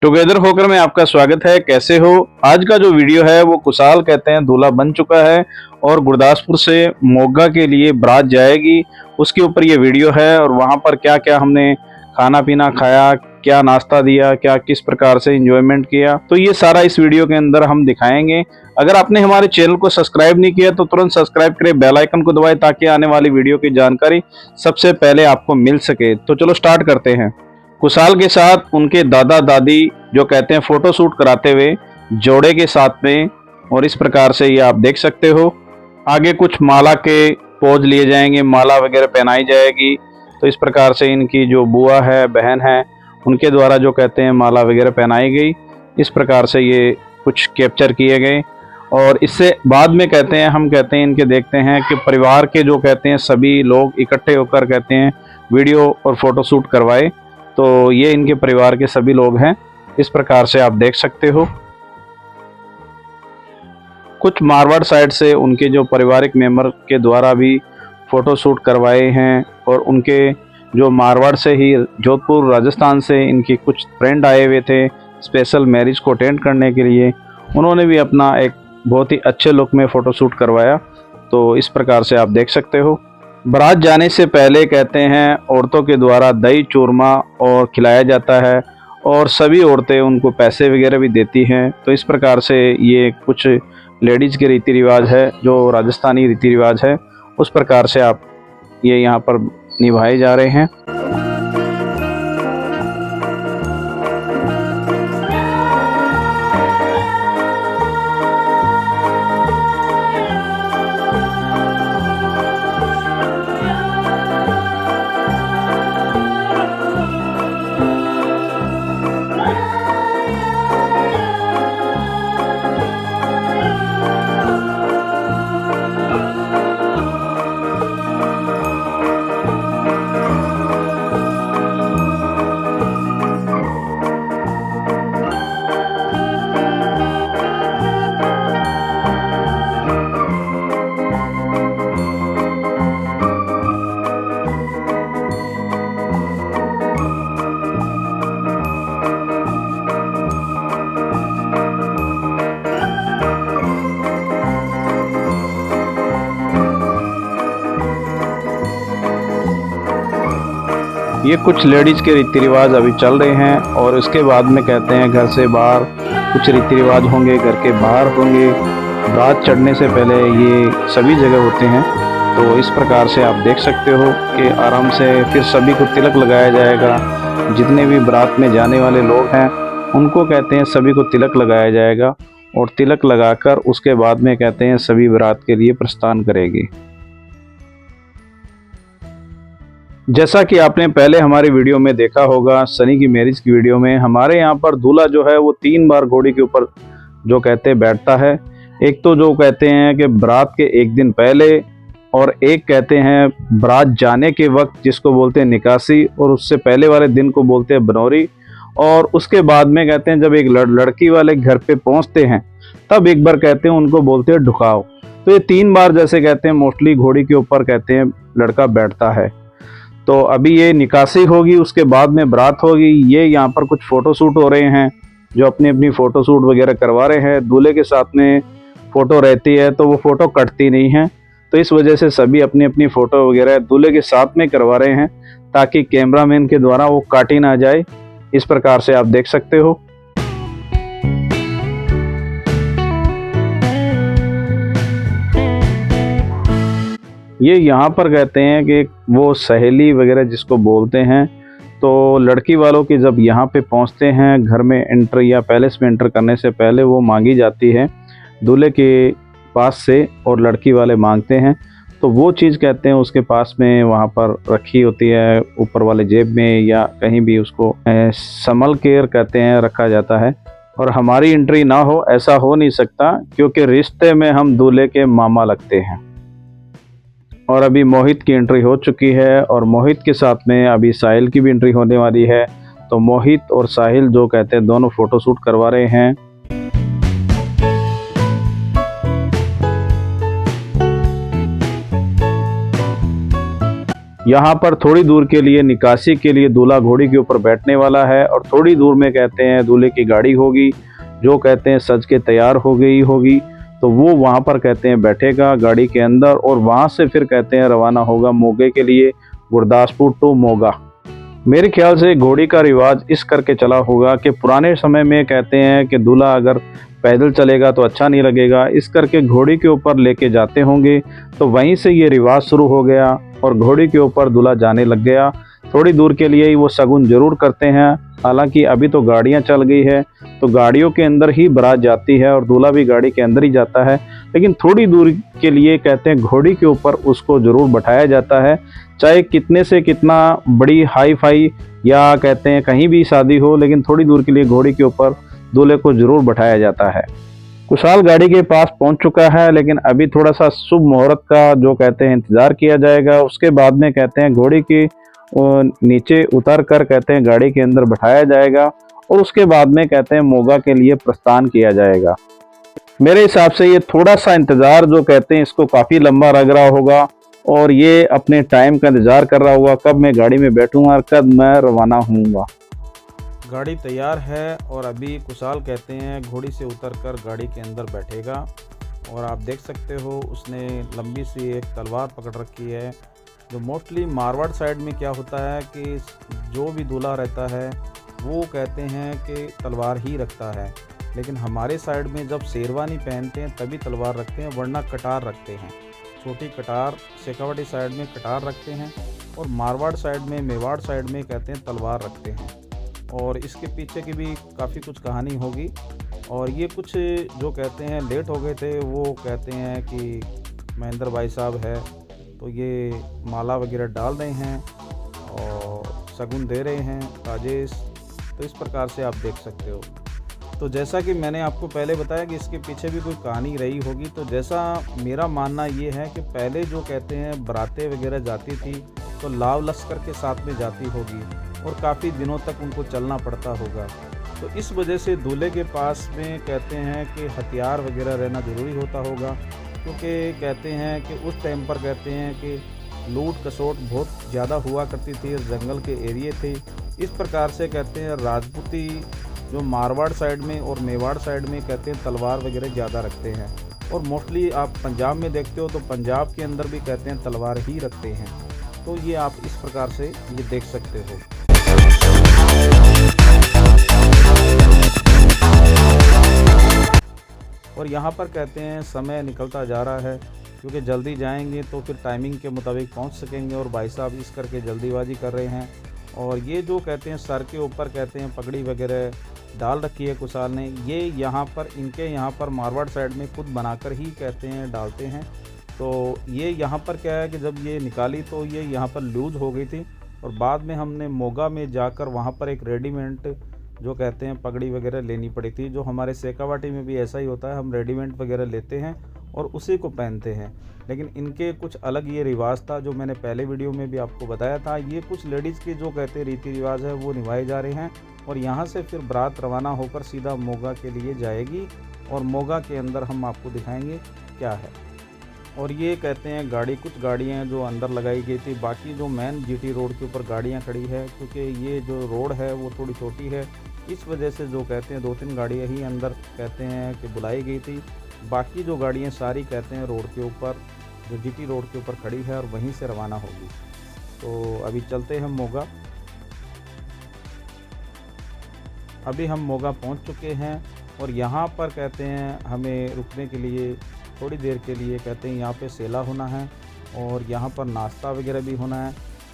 Together होकर में आपका स्वागत है। कैसे हो? आज का जो वीडियो है वो कुशाल कहते हैं दूल्हा बन चुका है और गुरदासपुर से मोगा के लिए बारात जाएगी, उसके ऊपर ये वीडियो है। और वहाँ पर क्या क्या हमने खाना पीना खाया, क्या नाश्ता दिया, क्या किस प्रकार से एंजॉयमेंट किया, तो ये सारा इस वीडियो के अंदर हम दिखाएंगे। अगर आपने हमारे चैनल को सब्सक्राइब नहीं किया तो तुरंत सब्सक्राइब करें, बेल आइकन को दबाएं ताकि आने वाली वीडियो की जानकारी सबसे पहले आपको मिल सके। तो चलो स्टार्ट करते हैं। कुशाल के साथ उनके दादा दादी जो कहते हैं फोटो शूट कराते हुए जोड़े के साथ में, और इस प्रकार से ये आप देख सकते हो। आगे कुछ माला के पोज लिए जाएंगे, माला वगैरह पहनाई जाएगी। तो इस प्रकार से इनकी जो बुआ है, बहन है, उनके द्वारा जो कहते हैं माला वगैरह पहनाई गई। इस प्रकार से ये कुछ कैप्चर किए गए। और इससे बाद में कहते हैं, हम कहते हैं इनके देखते हैं कि परिवार के जो कहते हैं सभी लोग इकट्ठे होकर कहते हैं वीडियो और फोटो शूट करवाए। तो ये इनके परिवार के सभी लोग हैं, इस प्रकार से आप देख सकते हो। कुछ मारवाड़ साइड से उनके जो पारिवारिक मेंबर के द्वारा भी फोटो शूट करवाए हैं। और उनके जो मारवाड़ से ही जोधपुर राजस्थान से इनकी कुछ फ्रेंड आए हुए थे स्पेशल मैरिज को अटेंड करने के लिए, उन्होंने भी अपना एक बहुत ही अच्छे लुक में फ़ोटो शूट करवाया। तो इस प्रकार से आप देख सकते हो। बारात जाने से पहले कहते हैं औरतों के द्वारा दही चूरमा और खिलाया जाता है और सभी औरतें उनको पैसे वगैरह भी देती हैं। तो इस प्रकार से ये कुछ लेडीज़ के रीति रिवाज है, जो राजस्थानी रीति रिवाज है, उस प्रकार से आप ये यहाँ पर निभाए जा रहे हैं। ये कुछ लेडीज़ के रीति रिवाज अभी चल रहे हैं और इसके बाद में कहते हैं घर से बाहर कुछ रीति रिवाज होंगे, घर के बाहर होंगे। बारात चढ़ने से पहले ये सभी जगह होते हैं। तो इस प्रकार से आप देख सकते हो कि आराम से फिर सभी को तिलक लगाया जाएगा। जितने भी बारात में जाने वाले लोग हैं उनको कहते हैं सभी को तिलक लगाया जाएगा और तिलक लगाकर उसके बाद में कहते हैं सभी बारात के लिए प्रस्थान करेगी। जैसा कि आपने पहले हमारे वीडियो में देखा होगा, सनी की मैरिज की वीडियो में, हमारे यहाँ पर दूल्हा जो है वो 3 बार घोड़ी के ऊपर जो कहते हैं बैठता है। एक तो जो कहते हैं कि बारात के एक दिन पहले, और एक कहते हैं बारात जाने के वक्त जिसको बोलते हैं निकासी, और उससे पहले वाले दिन को बोलते हैं बनौरी। और उसके बाद में कहते हैं जब एक लड़की वाले घर पे पहुँचते हैं तब एक बार कहते हैं उनको बोलते हैं ढुकाव। तो ये 3 बार जैसे कहते हैं मोस्टली घोड़ी के ऊपर कहते हैं लड़का बैठता है। तो अभी ये निकासी होगी, उसके बाद में बारात होगी। ये यहाँ पर कुछ फ़ोटो शूट हो रहे हैं, जो अपनी अपनी फ़ोटो शूट वगैरह करवा रहे हैं। दूल्हे के साथ में फ़ोटो रहती है तो वो फ़ोटो कटती नहीं है, तो इस वजह से सभी अपनी अपनी फ़ोटो वगैरह दूल्हे के साथ में करवा रहे हैं ताकि कैमरामैन के द्वारा वो काटी ना जाए। इस प्रकार से आप देख सकते हो। ये यहाँ पर कहते हैं कि वो सहेली वगैरह जिसको बोलते हैं, तो लड़की वालों की जब यहाँ पे पहुँचते हैं घर में एंटर या पैलेस में एंटर करने से पहले वो मांगी जाती है दूल्हे के पास से, और लड़की वाले मांगते हैं। तो वो चीज़ कहते हैं उसके पास में वहाँ पर रखी होती है, ऊपर वाले जेब में या कहीं भी उसको संभल कर कहते हैं रखा जाता है। और हमारी एंट्री ना हो ऐसा हो नहीं सकता, क्योंकि रिश्ते में हम दूल्हे के मामा लगते हैं। और अभी मोहित की एंट्री हो चुकी है और मोहित के साथ में अभी साहिल की भी एंट्री होने वाली है। तो मोहित और साहिल जो कहते हैं दोनों फ़ोटो शूट करवा रहे हैं। यहाँ पर थोड़ी दूर के लिए निकासी के लिए दूल्हा घोड़ी के ऊपर बैठने वाला है और थोड़ी दूर में कहते हैं दूल्हे की गाड़ी होगी जो कहते हैं सज के तैयार हो गई होगी। तो वो वहाँ पर कहते हैं बैठेगा गाड़ी के अंदर और वहाँ से फिर कहते हैं रवाना होगा मोगे के लिए, गुरदासपुर टू मोगा। मेरे ख्याल से घोड़ी का रिवाज इस करके चला होगा कि पुराने समय में कहते हैं कि दूल्हा अगर पैदल चलेगा तो अच्छा नहीं लगेगा, इस करके घोड़ी के ऊपर लेके जाते होंगे। तो वहीं से ये रिवाज शुरू हो गया और घोड़ी के ऊपर दूल्हा जाने लग गया। थोड़ी दूर के लिए ही वो शगुन जरूर करते हैं। हालांकि अभी तो गाड़ियां चल गई है तो गाड़ियों के अंदर ही बारात जाती है और दूल्हा भी गाड़ी के अंदर ही जाता है, लेकिन थोड़ी दूर के लिए कहते हैं घोड़ी के ऊपर उसको जरूर बैठाया जाता है। चाहे कितने से कितना बड़ी हाई फाई या कहते हैं कहीं भी शादी हो, लेकिन थोड़ी दूर के लिए घोड़ी के ऊपर दूल्हे को जरूर बैठाया जाता है। कुशाल गाड़ी के पास पहुंच चुका है, लेकिन अभी थोड़ा सा शुभ मुहूर्त का जो कहते हैं इंतजार किया जाएगा। उसके बाद में कहते हैं घोड़ी की नीचे उतर कर कहते हैं गाड़ी के अंदर बैठाया जाएगा और उसके बाद में कहते हैं मोगा के लिए प्रस्थान किया जाएगा। मेरे हिसाब से ये थोड़ा सा इंतजार जो कहते हैं इसको काफ़ी लंबा लग रहा होगा और ये अपने टाइम का इंतजार कर रहा होगा कब मैं गाड़ी में बैठूंगा और कब मैं रवाना होऊंगा। गाड़ी तैयार है और अभी कुशाल कहते हैं घोड़ी से उतरकर गाड़ी के अंदर बैठेगा और आप देख सकते हो उसने लंबी सी एक तलवार पकड़ रखी है। जो मोस्टली मारवाड़ साइड में क्या होता है कि जो भी दूल्हा रहता है वो कहते हैं कि तलवार ही रखता है, लेकिन हमारे साइड में जब शेरवानी पहनते हैं तभी तलवार रखते हैं, वरना कटार रखते हैं। छोटी कटार शेखावाटी साइड में कटार रखते हैं और मारवाड़ साइड में मेवाड़ साइड में कहते हैं तलवार रखते हैं। और इसके पीछे की भी काफ़ी कुछ कहानी होगी। और ये कुछ जो कहते हैं लेट हो गए थे, वो कहते हैं कि महेंद्र भाई साहब है तो ये माला वगैरह डाल रहे हैं और शगुन दे रहे हैं राजेश। तो इस प्रकार से आप देख सकते हो। तो जैसा कि मैंने आपको पहले बताया कि इसके पीछे भी कोई कहानी रही होगी। तो जैसा मेरा मानना ये है कि पहले जो कहते हैं बारातें वगैरह जाती थी तो लाव लश्कर के साथ में जाती होगी और काफ़ी दिनों तक उनको चलना पड़ता होगा। तो इस वजह से दूल्हे के पास में कहते हैं कि हथियार वगैरह रहना ज़रूरी होता होगा, क्योंकि कहते हैं कि उस टाइम पर कहते हैं कि लूट कसोट बहुत ज़्यादा हुआ करती थी, जंगल के एरिए थे। इस प्रकार से कहते हैं राजपूती जो मारवाड़ साइड में और मेवाड़ साइड में कहते हैं तलवार वगैरह ज़्यादा रखते हैं। और मोस्टली आप पंजाब में देखते हो तो पंजाब के अंदर भी कहते हैं तलवार ही रखते हैं। तो ये आप इस प्रकार से ये देख सकते हो। और यहाँ पर कहते हैं समय निकलता जा रहा है, क्योंकि जल्दी जाएंगे तो फिर टाइमिंग के मुताबिक पहुँच सकेंगे और भाई साहब इस करके जल्दीबाजी कर रहे हैं। और ये जो कहते हैं सर के ऊपर कहते हैं पगड़ी वगैरह डाल रखी है कुशाल ने, ये यहाँ पर इनके यहाँ पर मारवाड़ साइड में खुद बनाकर ही कहते हैं डालते हैं। तो ये यहाँ पर क्या है कि जब ये निकाली तो ये यहाँ पर लूज हो गई थी और बाद में हमने मोगा में जाकर वहाँ पर एक रेडीमेड जो कहते हैं पगड़ी वगैरह लेनी पड़ी थी। जो हमारे शेखावाटी में भी ऐसा ही होता है, हम रेडीमेड वगैरह लेते हैं और उसी को पहनते हैं। लेकिन इनके कुछ अलग ये रिवाज था जो मैंने पहले वीडियो में भी आपको बताया था। ये कुछ लेडीज़ के जो कहते हैं रीति रिवाज है वो निभाए जा रहे हैं और यहाँ से फिर बारात रवाना होकर सीधा मोगा के लिए जाएगी और मोगा के अंदर हम आपको दिखाएंगे क्या है। और ये कहते हैं गाड़ी, कुछ गाड़ियाँ जो अंदर लगाई गई थी, बाकी जो मेन जीटी रोड के ऊपर गाड़ियाँ खड़ी है, क्योंकि ये जो रोड है वो थोड़ी छोटी है, इस वजह से जो कहते हैं 2-3 गाड़ियाँ ही अंदर कहते हैं कि बुलाई गई थी। बाकी जो गाड़ियाँ सारी कहते हैं रोड के ऊपर, जो जीटी रोड के ऊपर खड़ी है और वहीं से रवाना होगी। तो अभी चलते हैं मोगा। अभी हम मोगा पहुंच चुके हैं और यहाँ पर कहते हैं हमें रुकने के लिए थोड़ी देर के लिए कहते हैं यहाँ पे सेला होना है और यहाँ पर नाश्ता वगैरह भी होना है।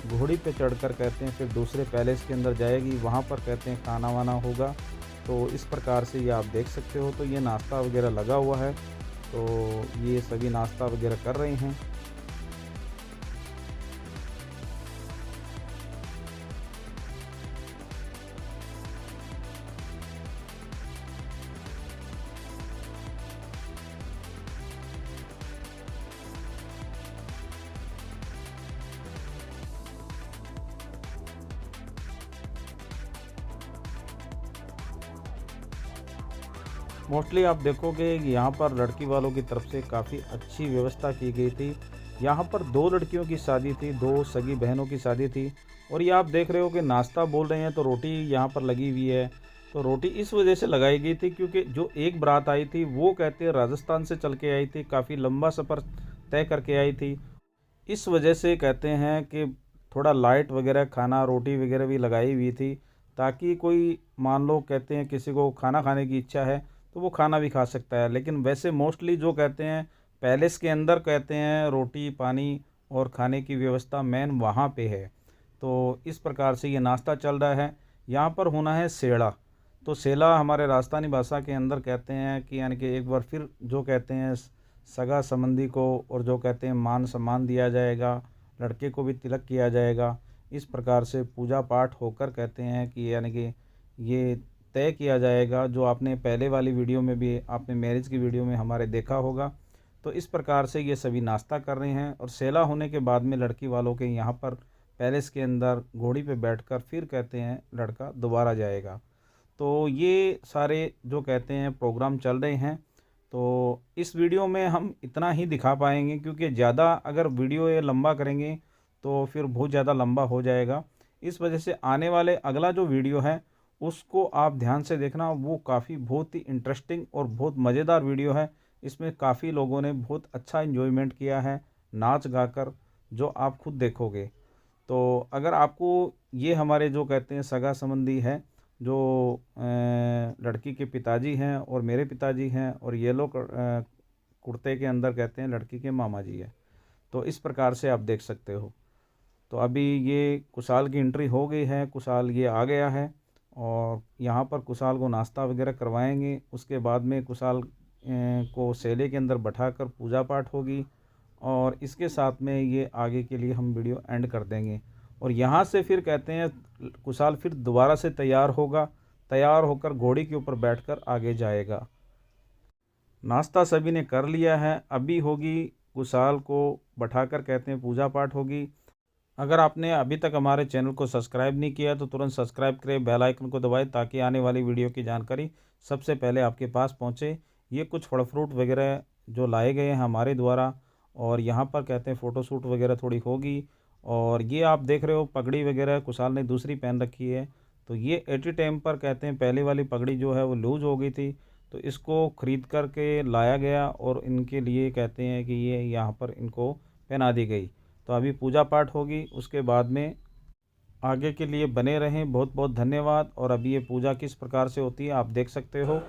घोड़ी पे चढ़कर कहते हैं फिर दूसरे पैलेस के अंदर जाएगी, वहाँ पर कहते हैं खाना वाना होगा। तो इस प्रकार से ये आप देख सकते हो। तो ये नाश्ता वगैरह लगा हुआ है, तो ये सभी नाश्ता वगैरह कर रहे हैं। मोस्टली आप देखोगे कि यहाँ पर लड़की वालों की तरफ से काफ़ी अच्छी व्यवस्था की गई थी। यहाँ पर 2 लड़कियों की शादी थी, 2 सगी बहनों की शादी थी। और ये आप देख रहे हो कि नाश्ता बोल रहे हैं तो रोटी यहाँ पर लगी हुई है। तो रोटी इस वजह से लगाई गई थी क्योंकि जो एक बारात आई थी वो कहते हैं राजस्थान से चल के आई थी, काफ़ी लंबा सफ़र तय करके आई थी। इस वजह से कहते हैं कि थोड़ा लाइट वगैरह खाना रोटी वगैरह भी लगाई हुई थी, ताकि कोई मान लो कहते हैं किसी को खाना खाने की इच्छा है तो वो खाना भी खा सकता है। लेकिन वैसे मोस्टली जो कहते हैं पैलेस के अंदर कहते हैं रोटी पानी और खाने की व्यवस्था मेन वहाँ पे है। तो इस प्रकार से ये नाश्ता चल रहा है। यहाँ पर होना है सेड़ा। तो सेला हमारे राजस्थानी भाषा के अंदर कहते हैं कि यानी कि एक बार फिर जो कहते हैं सगा संबंधी को और जो कहते हैं मान सम्मान दिया जाएगा, लड़के को भी तिलक किया जाएगा। इस प्रकार से पूजा पाठ होकर कहते हैं कि यानी कि ये तय किया जाएगा, जो आपने पहले वाली वीडियो में भी आपने मैरिज की वीडियो में हमारे देखा होगा। तो इस प्रकार से ये सभी नाश्ता कर रहे हैं और सेला होने के बाद में लड़की वालों के यहाँ पर पैलेस के अंदर घोड़ी पे बैठकर फिर कहते हैं लड़का दोबारा जाएगा। तो ये सारे जो कहते हैं प्रोग्राम चल रहे हैं। तो इस वीडियो में हम इतना ही दिखा पाएंगे क्योंकि ज़्यादा अगर वीडियो ये लंबा करेंगे तो फिर बहुत ज़्यादा लंबा हो जाएगा। इस वजह से आने वाले अगला जो वीडियो है उसको आप ध्यान से देखना, वो काफ़ी बहुत ही इंटरेस्टिंग और बहुत मज़ेदार वीडियो है। इसमें काफ़ी लोगों ने बहुत अच्छा एंजॉयमेंट किया है नाच गाकर, जो आप खुद देखोगे। तो अगर आपको ये हमारे जो कहते हैं सगा संबंधी है, जो लड़की के पिताजी हैं और मेरे पिताजी हैं, और ये लोग कुर्ते के अंदर कहते हैं लड़की के मामा जी हैं। तो इस प्रकार से आप देख सकते हो। तो अभी ये कुशाल की एंट्री हो गई है, कुशाल ये आ गया है और यहाँ पर कुशाल को नाश्ता वगैरह करवाएंगे। उसके बाद में कुशाल को सेले के अंदर बैठाकर पूजा पाठ होगी और इसके साथ में ये आगे के लिए हम वीडियो एंड कर देंगे। और यहाँ से फिर कहते हैं कुशाल फिर दोबारा से तैयार होगा, तैयार होकर घोड़ी के ऊपर बैठकर आगे जाएगा। नाश्ता सभी ने कर लिया है, अभी होगी कुशाल को बैठाकर कहते हैं पूजा पाठ होगी। अगर आपने अभी तक हमारे चैनल को सब्सक्राइब नहीं किया तो तुरंत सब्सक्राइब करें, बेल आइकन को दबाएं ताकि आने वाली वीडियो की जानकारी सबसे पहले आपके पास पहुंचे। ये कुछ फल फ्रूट वगैरह जो लाए गए हैं हमारे द्वारा, और यहाँ पर कहते हैं फ़ोटोशूट वगैरह थोड़ी होगी। और ये आप देख रहे हो पगड़ी वगैरह कुशाल ने दूसरी पहन रखी है। तो ये एटी टाइम पर कहते हैं पहले वाली पगड़ी जो है वो लूज़ हो गई थी, तो इसको ख़रीद कर के लाया गया और इनके लिए कहते हैं कि ये यहाँ पर इनको पहना दी गई। तो अभी पूजा पाठ होगी, उसके बाद में आगे के लिए बने रहें। बहुत बहुत धन्यवाद। और अभी ये पूजा किस प्रकार से होती है आप देख सकते हो।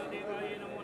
देवाय नमो